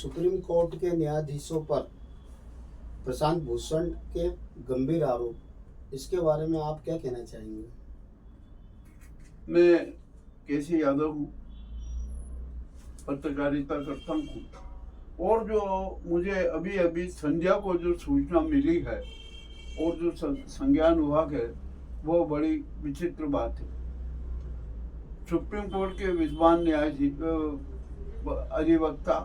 Supreme court के न्यायाधीशों पर प्रशांत भूषण के गंभीर आरोप, इसके बारे में आप क्या कहना चाहेंगे? मैं केसी यादव हूँ, पत्रकारिता करता हूँ। और जो मुझे अभी अभी संध्या को जो सूचना मिली है और जो संज्ञान विभाग है, वो बड़ी विचित्र बात है। सुप्रीम कोर्ट के विद्वान न्यायाधीश अधिवक्ता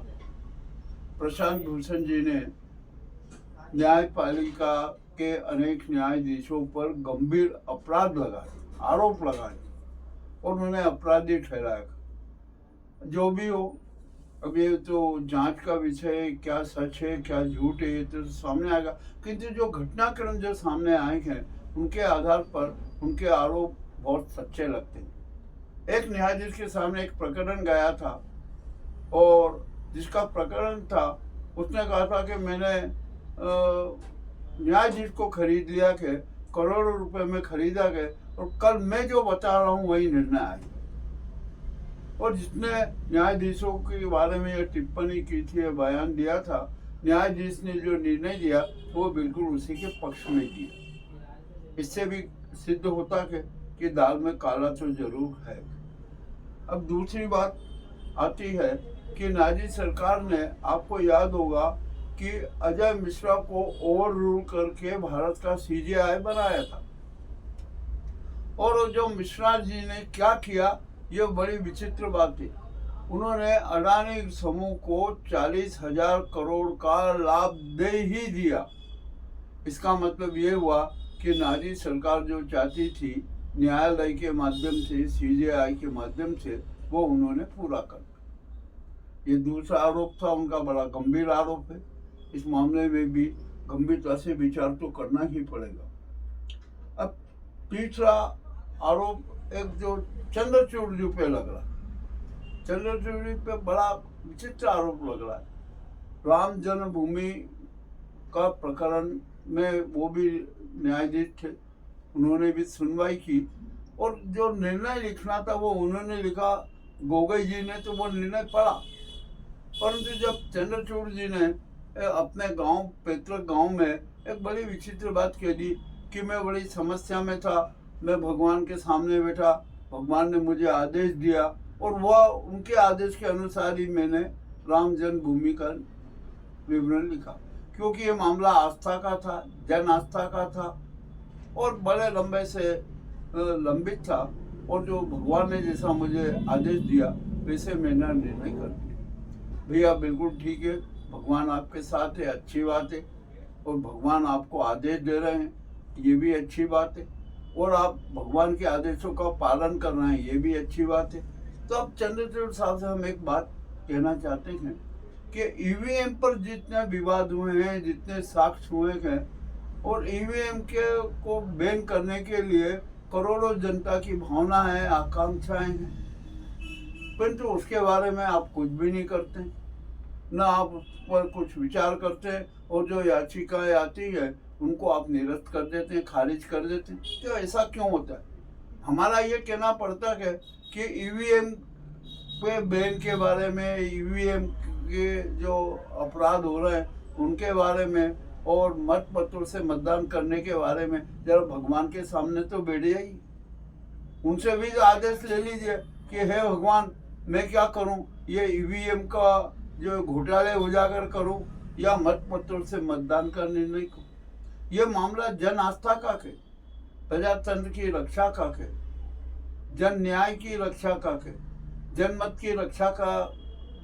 प्रशांत भूषण जी ने न्यायपालिका के अनेक न्यायाधीशों पर गंभीर अपराध लगाए, आरोप लगाए और उन्हें अपराधी ठहराया। जो भी हो, अब ये तो जांच का विषय है, क्या सच है क्या झूठ है ये तो सामने आएगा। किंतु जो घटनाक्रम जो सामने आए हैं उनके आधार पर उनके आरोप बहुत सच्चे लगते हैं। एक न्यायाधीश के सामने एक प्रकरण गया था और जिसका प्रकरण था उसने कहा था कि मैंने न्यायाधीश को खरीद लिया कि करोड़ों रुपए में खरीदा गया और कल मैं जो बता रहा हूँ वही निर्णय आएगा। और जिसने न्यायाधीशों के बारे में यह टिप्पणी की थी, बयान दिया था, न्यायाधीश ने जो निर्णय दिया वो बिल्कुल उसी के पक्ष में दिया। इससे भी सिद्ध होता है कि दाल में काला तो जरूर है। अब दूसरी बात आती है कि नाजी सरकार ने, आपको याद होगा कि अजय मिश्रा को ओवर रूल करके भारत का सीजेआई बनाया था। और जो मिश्रा जी ने क्या किया, ये बड़ी विचित्र बात है। उन्होंने अडानी समूह को 40,000 करोड़ का लाभ दे ही दिया। इसका मतलब ये हुआ कि नाजी सरकार जो चाहती थी न्यायालय के माध्यम से, सीजेआई के माध्यम से, वो उन्होंने पूरा कर दिया। ये दूसरा आरोप था उनका, बड़ा गंभीर आरोप है। इस मामले में भी गंभीरता से विचार तो करना ही पड़ेगा। अब तीसरा आरोप एक जो चंद्रचूड़ जी पे लग रहा है, चंद्रचूड़ जी पे बड़ा विचित्र आरोप लग रहा है। राम जन्मभूमि का प्रकरण में वो भी न्यायाधीश थे, उन्होंने भी सुनवाई की और जो निर्णय लिखना था वो उन्होंने लिखा, गोगोई जी ने तो वो निर्णय पढ़ा। परंतु जब चंद्रचूड़ जी ने अपने गांव, पैतृक गांव में एक बड़ी विचित्र बात कह दी कि मैं बड़ी समस्या में था, मैं भगवान के सामने बैठा, भगवान ने मुझे आदेश दिया और वह उनके आदेश के अनुसार ही मैंने राम जन्मभूमि का विवरण लिखा, क्योंकि ये मामला आस्था का था, जन आस्था का था और बड़े लंबे से लंबित था। और जो भगवान ने जैसा मुझे आदेश दिया वैसे मैंने निर्णय कर दिया। भैया बिल्कुल ठीक है, भगवान आपके साथ है, अच्छी बात है। और भगवान आपको आदेश दे रहे हैं, ये भी अच्छी बात है। और आप भगवान के आदेशों का पालन कर रहे हैं, ये भी अच्छी बात है। तो अब चंद्रचूड़ साहब से हम एक बात कहना चाहते हैं कि ईवीएम पर जितने विवाद हुए हैं, जितने साक्ष्य हुए हैं, और ईवीएम के को बैन करने के लिए करोड़ों जनता की भावना है, आकांक्षाएं हैं, परंतु उसके बारे में आप कुछ भी नहीं करते, न आप उस पर कुछ विचार करते हैं। और जो याचिकाएं आती है उनको आप निरस्त कर देते हैं, खारिज कर देते हैं। तो ऐसा क्यों होता है? हमारा ये कहना पड़ता है कि ईवीएम पे बैन के बारे में, ईवीएम के जो अपराध हो रहे हैं उनके बारे में और मत पत्रों से मतदान करने के बारे में जरा भगवान के सामने तो बैठ जाइए, उनसे भी आदेश ले लीजिए कि हे भगवान, मैं क्या करूं, ये ईवीएम का जो घोटाले उजागर करूं या मत पत्रों से मतदान का निर्णय करूं। ये मामला जन आस्था का है, प्रजातंत्र की रक्षा का है, जन न्याय की रक्षा का है, जनमत की रक्षा का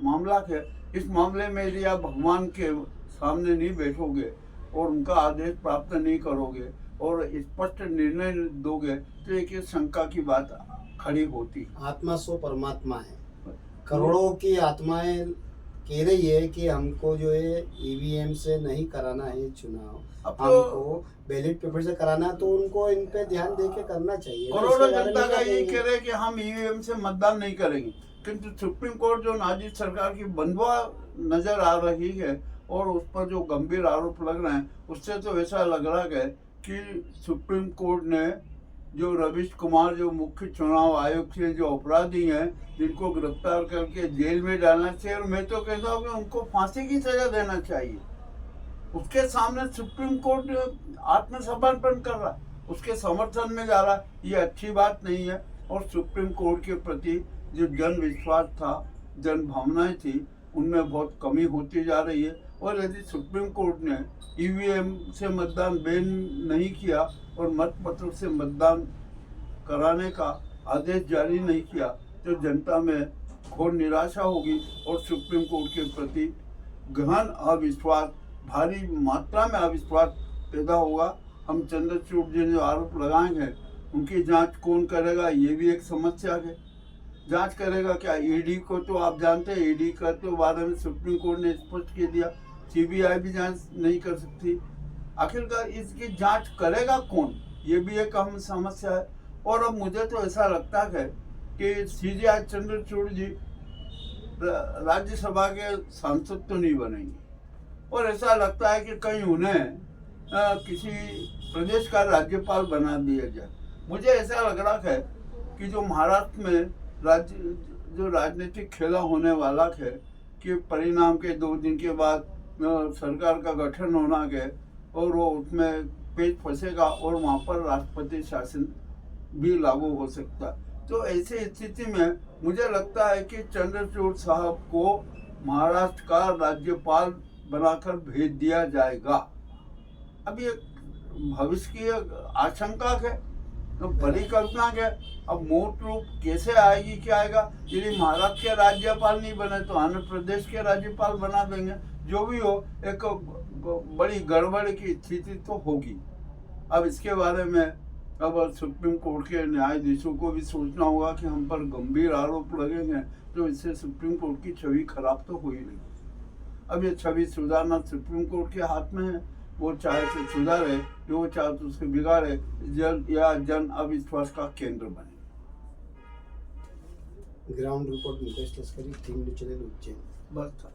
मामला है। इस मामले में यदि आप भगवान के सामने नहीं बैठोगे और उनका आदेश प्राप्त नहीं करोगे और स्पष्ट निर्णय दोगे तो एक शंका की बात खड़ी होती। आत्मा सो परमात्मा है। करोड़ों की आत्माएं कह रही है कि हमको जो है ईवीएम से नहीं कराना है चुनाव, हमको बैलेट पेपर से कराना है, तो उनको इन पे ध्यान दे के करना चाहिए। करोड़ों जनता का ये कह रहे हैं कि हम ईवीएम से मतदान नहीं करेंगे, किंतु सुप्रीम कोर्ट जो नाजी सरकार की बंधुआ नजर आ रही है और उस पर जो गंभीर आरोप लग रहे हैं, उससे तो ऐसा लग रहा है कि सुप्रीम कोर्ट ने जो रवीश कुमार जो मुख्य चुनाव आयोग के जो अपराधी हैं, जिनको गिरफ्तार करके जेल में डालना चाहिए, और मैं तो कहता हूँ कि उनको फांसी की सजा देना चाहिए। उसके सामने सुप्रीम कोर्ट आत्मसमर्पण कर रहा है, उसके समर्थन में जा रहा है, ये अच्छी बात नहीं है। और सुप्रीम कोर्ट के प्रति जो जन विश्वास था, जन भावनाएं थी, उनमें बहुत कमी होती जा रही है। और यदि सुप्रीम कोर्ट ने ईवीएम से मतदान बैन नहीं किया और मतपत्र से मतदान कराने का आदेश जारी नहीं किया, तो जनता में घोर निराशा होगी और सुप्रीम कोर्ट के प्रति गहन अविश्वास, भारी मात्रा में अविश्वास पैदा होगा। हम चंद्रचूड़ जी जो आरोप लगाएंगे, उनकी जांच कौन करेगा, ये भी एक समस्या है। जांच करेगा क्या? ईडी को तो आप जानते हैं, ईडी का तो बारे में सुप्रीम कोर्ट ने स्पष्ट कर दिया, सीबीआई भी जांच नहीं कर सकती। आखिरकार इसकी जांच करेगा कौन, ये भी एक अहम समस्या है। और अब मुझे तो ऐसा लगता है कि सीजीआई चंद्रचूड़ जी राज्यसभा के सांसद तो नहीं बनेंगे, और ऐसा लगता है कि कहीं उन्हें किसी प्रदेश का राज्यपाल बना दिया जाए। मुझे ऐसा लग रहा है कि जो महाराष्ट्र में जो राजनीतिक खेला होने वाला है, कि परिणाम के 2 दिन के बाद सरकार का गठन होना है और वो उसमें पेच फंसेगा और वहाँ पर राष्ट्रपति शासन भी लागू हो सकता है। तो ऐसी स्थिति में मुझे लगता है कि चंद्रचूड़ साहब को महाराष्ट्र का राज्यपाल बनाकर भेज दिया जाएगा। अब ये भविष्य की आशंका है, तो बड़ी कल्पना है। अब मूर्त रूप कैसे आएगी, क्या आएगा? यदि महाराष्ट्र के राज्यपाल नहीं बने तो आंध्र प्रदेश के राज्यपाल बना देंगे। जो भी हो, एक बड़ी गड़बड़ की स्थिति तो होगी। अब इसके बारे में अब सुप्रीम कोर्ट के न्यायाधीशों को भी सोचना होगा कि हम पर गंभीर आरोप लगेंगे, तो इससे सुप्रीम कोर्ट की छवि खराब तो हो ही नहीं। अब ये छवि सुधारना सुप्रीम कोर्ट के हाथ में है, वो चाहे तो सुधारे, वो चाहे तो उसको बिगाड़े, जन अविश्वास का केंद्र बने। Ground report Mukesh Laskari, 3 news channel Ujjain. बस था।